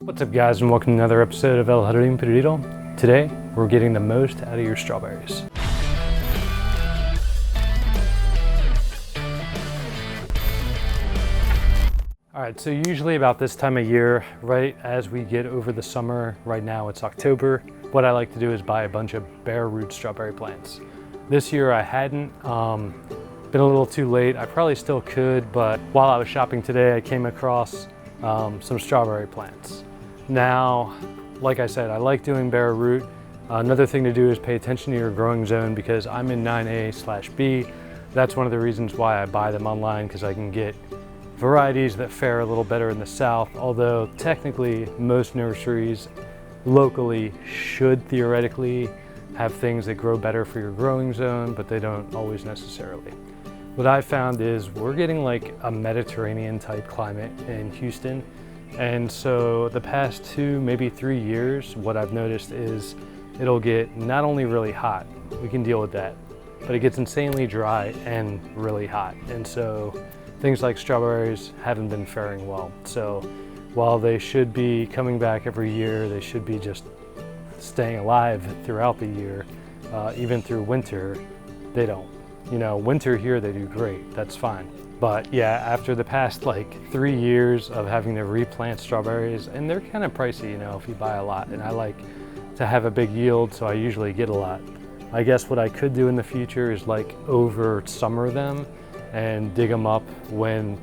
What's up guys, and welcome to another episode of El Jardín Perdido. Today, we're getting the most out of your strawberries. All right, so usually about this time of year, right as we get over the summer, right now it's October, what I like to do is buy a bunch of bare root strawberry plants. This year I hadn't, been a little too late. I probably still could, but while I was shopping today, I came across some strawberry plants. Now, like I said, I like doing bare root. Another thing to do is pay attention to your growing zone because I'm in 9A/B. That's one of the reasons why I buy them online, because I can get varieties that fare a little better in the south, although technically most nurseries locally should theoretically have things that grow better for your growing zone, but they don't always necessarily. What I found is we're getting like a Mediterranean type climate in Houston. And so the past 2, maybe 3 years, what I've noticed is it'll get not only really hot, we can deal with that, but it gets insanely dry and really hot. And so things like strawberries haven't been faring well. So while they should be coming back every year, they should be just staying alive throughout the year, even through winter, they don't. You know, winter here, they do great, that's fine. But yeah, after the past like 3 years of having to replant strawberries, and they're kind of pricey, you know, if you buy a lot, and I like to have a big yield, so I usually get a lot. I guess what I could do in the future is like over summer them and dig them up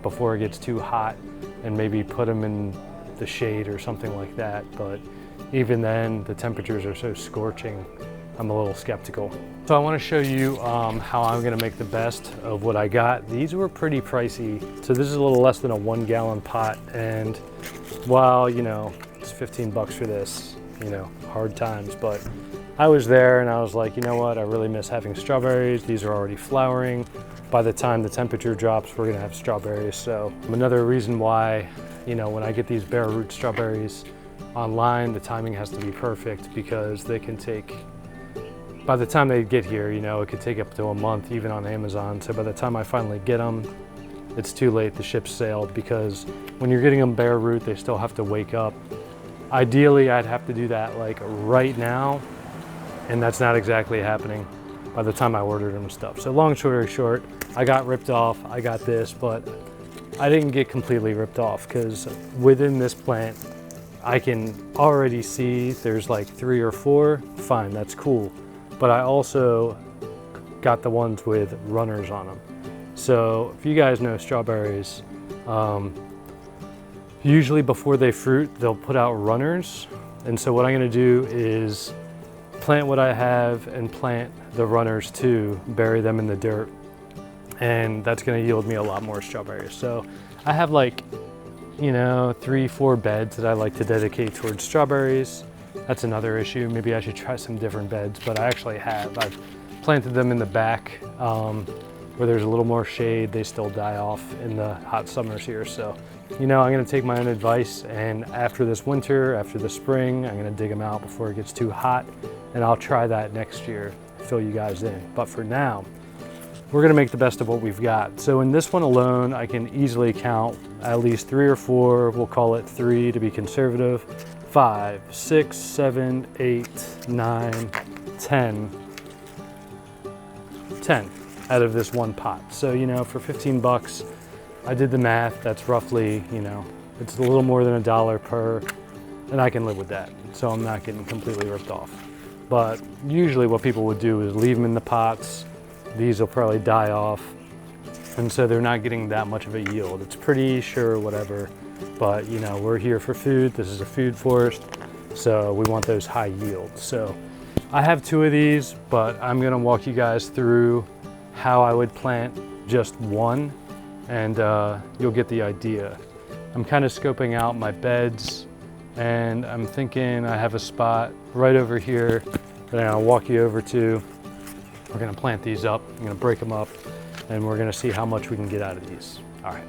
before it gets too hot and maybe put them in the shade or something like that. But even then, the temperatures are so scorching, I'm a little skeptical. So I want to show you how I'm going to make the best of what I got. These were pretty pricey. So this is a little less than a 1-gallon pot. And while, you know, it's 15 bucks for this, you know, hard times. But I was there and I was like, you know what? I really miss having strawberries. These are already flowering. By the time the temperature drops, we're going to have strawberries. So another reason why, you know, when I get these bare root strawberries online, the timing has to be perfect because they can take, by the time they get here, you know, it could take up to a month, even on Amazon. So by the time I finally get them, it's too late, the ship's sailed, because when you're getting them bare root, they still have to wake up. Ideally, I'd have to do that like right now, and that's not exactly happening by the time I ordered them and stuff. So long story short, I got ripped off, I got this, but I didn't get completely ripped off because within this plant, I can already see there's like 3 or 4, fine, that's cool. But I also got the ones with runners on them. So if you guys know strawberries, usually before they fruit, they'll put out runners. And so what I'm gonna do is plant what I have and plant the runners too, bury them in the dirt. And that's gonna yield me a lot more strawberries. So I have like, you know, 3-4 beds that I like to dedicate towards strawberries. That's another issue. Maybe I should try some different beds, but I actually have. I've planted them in the back where there's a little more shade. They still die off in the hot summers here. So, you know, I'm gonna take my own advice, and after this winter, after the spring, I'm gonna dig them out before it gets too hot, and I'll try that next year, fill you guys in. But for now, we're gonna make the best of what we've got. So in this one alone, I can easily count at least 3 or 4, we'll call it 3 to be conservative, 5, 6, 7, 8, 9, 10 out of this one pot. So, you know, for 15 bucks, I did the math, that's roughly, you know, it's a little more than $1 per, and I can live with that. So I'm not getting completely ripped off. But usually what people would do is leave them in the pots. These will probably die off. And so they're not getting that much of a yield. It's pretty sure, whatever. But you know, we're here for food. This is a food forest, so we want those high yields. So I have 2 of these, but I'm gonna walk you guys through how I would plant just one, and you'll get the idea. I'm kind of scoping out my beds, and I'm thinking I have a spot right over here that I'm gonna walk you over to. We're gonna plant these up, I'm gonna break them up, and we're gonna see how much we can get out of these. All right.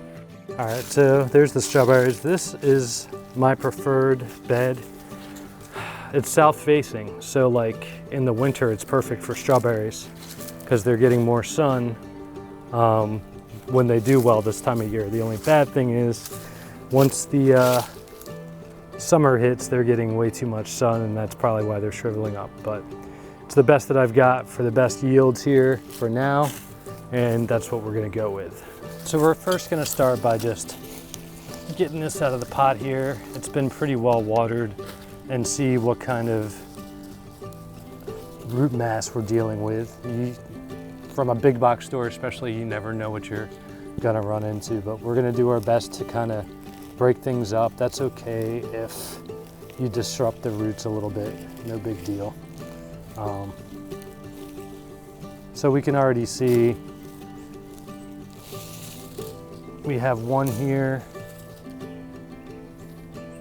All right, so there's the strawberries. This is my preferred bed. It's south facing, so like in the winter, it's perfect for strawberries because they're getting more sun when they do well this time of year. The only bad thing is once the summer hits, they're getting way too much sun, and that's probably why they're shriveling up. But it's the best that I've got for the best yields here for now, and that's what we're gonna go with. So we're first gonna start by just getting this out of the pot here. It's been pretty well watered, and see what kind of root mass we're dealing with. From a big box store especially, you never know what you're gonna run into, but we're gonna do our best to kind of break things up. That's okay if you disrupt the roots a little bit, no big deal. So we can already see we have one here.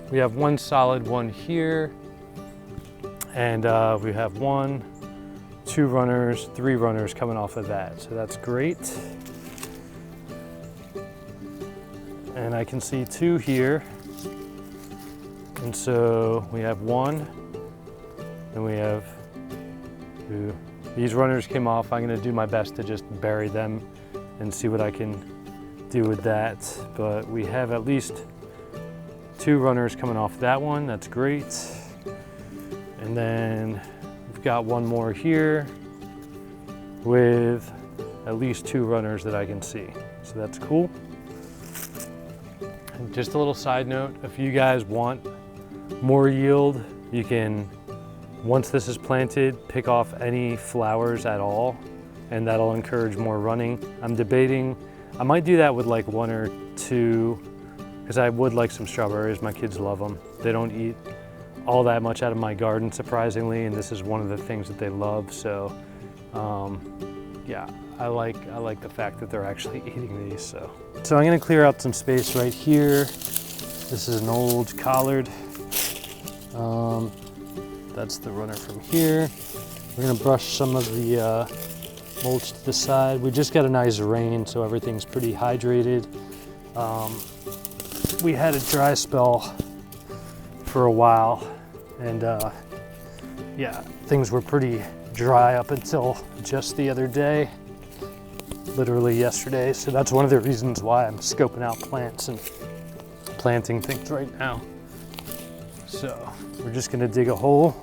We have one solid one here, and we have 1, 2 runners, 3 runners coming off of that. So that's great. And I can see 2 here. And so we have 1, and we have 2. These runners came off. I'm gonna do my best to just bury them and see what I can do with that. But we have at least 2 runners coming off that one. That's great. And then we've got one more here with at least 2 runners that I can see. So that's cool. And just a little side note, if you guys want more yield, you can, once this is planted, pick off any flowers at all, and that'll encourage more running. I'm debating, I might do that with like 1 or 2, because I would like some strawberries. My kids love them. They don't eat all that much out of my garden, surprisingly, and this is one of the things that they love. So yeah, I like the fact that they're actually eating these. So I'm gonna clear out some space right here. This is an old collard. That's the runner from here. We're gonna brush some of the mulch to the side. We just got a nice rain, so everything's pretty hydrated. We had a dry spell for a while, and yeah, things were pretty dry up until just the other day, literally yesterday. So that's one of the reasons why I'm scoping out plants and planting things right now. So we're just gonna dig a hole.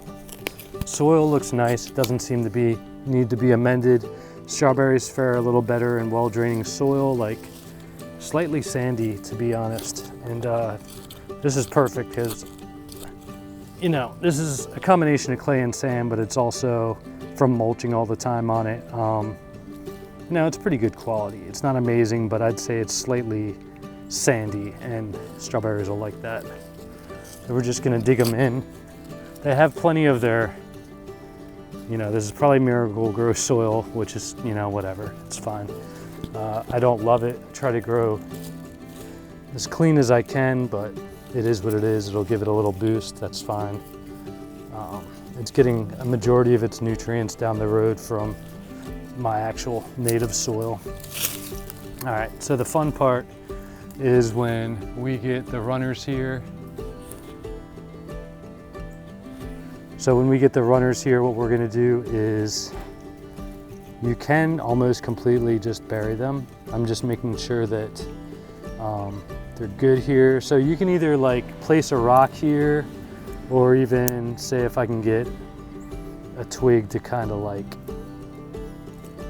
Soil looks nice. It doesn't seem to need to be amended. Strawberries fare a little better in well-draining soil, like slightly sandy, to be honest. And this is perfect because, you know, this is a combination of clay and sand, but it's also from mulching all the time on it. You know, it's pretty good quality. It's not amazing, but I'd say it's slightly sandy, and strawberries will like that. So we're just gonna dig them in. They have plenty of their, you know, this is probably Miracle-Gro soil, which is, you know, whatever, it's fine. I don't love it. I try to grow as clean as I can, but it is what it is. It'll give it a little boost, that's fine. It's getting a majority of its nutrients down the road from my actual native soil. All right, so the fun part is when we get the runners here. So when we get the runners here, what we're gonna do is, you can almost completely just bury them. I'm just making sure that they're good here. So you can either like place a rock here, or even say if I can get a twig to kind of like,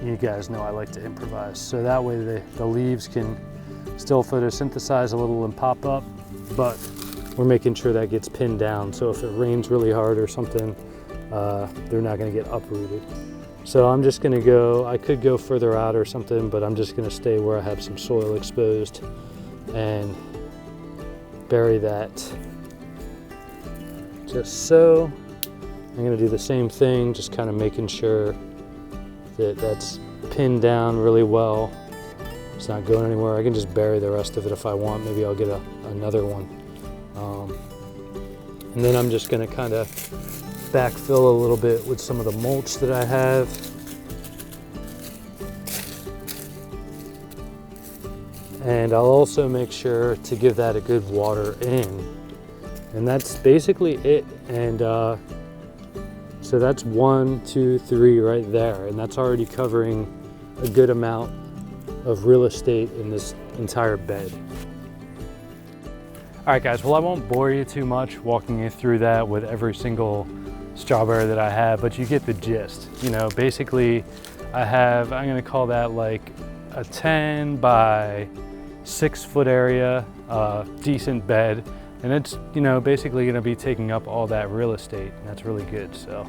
you guys know I like to improvise. So that way the leaves can still photosynthesize a little and pop up, but we're making sure that gets pinned down. So if it rains really hard or something, they're not gonna get uprooted. So I'm just gonna go, I could go further out or something, but I'm just gonna stay where I have some soil exposed and bury that. Just so. I'm gonna do the same thing, just kind of making sure that that's pinned down really well. It's not going anywhere. I can just bury the rest of it if I want. Maybe I'll get another one. And then I'm just gonna kind of backfill a little bit with some of the mulch that I have. And I'll also make sure to give that a good water in. And that's basically it. And so that's 1, 2, 3 right there. And that's already covering a good amount of real estate in this entire bed. All right guys, well I won't bore you too much walking you through that with every single strawberry that I have, but you get the gist. You know, basically I have, I'm gonna call that like a 10 by 6 foot area, decent bed, and it's, you know, basically gonna be taking up all that real estate, and that's really good. So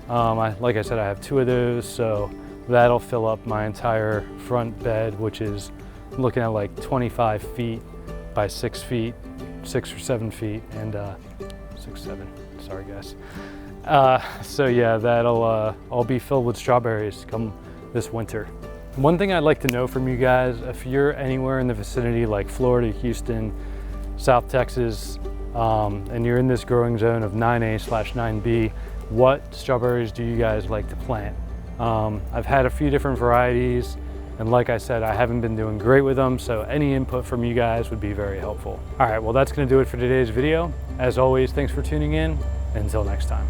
like I said, I have 2 of those, so that'll fill up my entire front bed, which is looking at like 25 feet by 6 feet, 6 or 7 feet, and 6, 7, sorry guys. So yeah, that'll all be filled with strawberries come this winter. One thing I'd like to know from you guys, if you're anywhere in the vicinity like Florida, Houston, South Texas, and you're in this growing zone of 9A/9B, what strawberries do you guys like to plant? I've had a few different varieties, and like I said, I haven't been doing great with them, so any input from you guys would be very helpful. All right, well that's gonna do it for today's video. As always, thanks for tuning in. Until next time.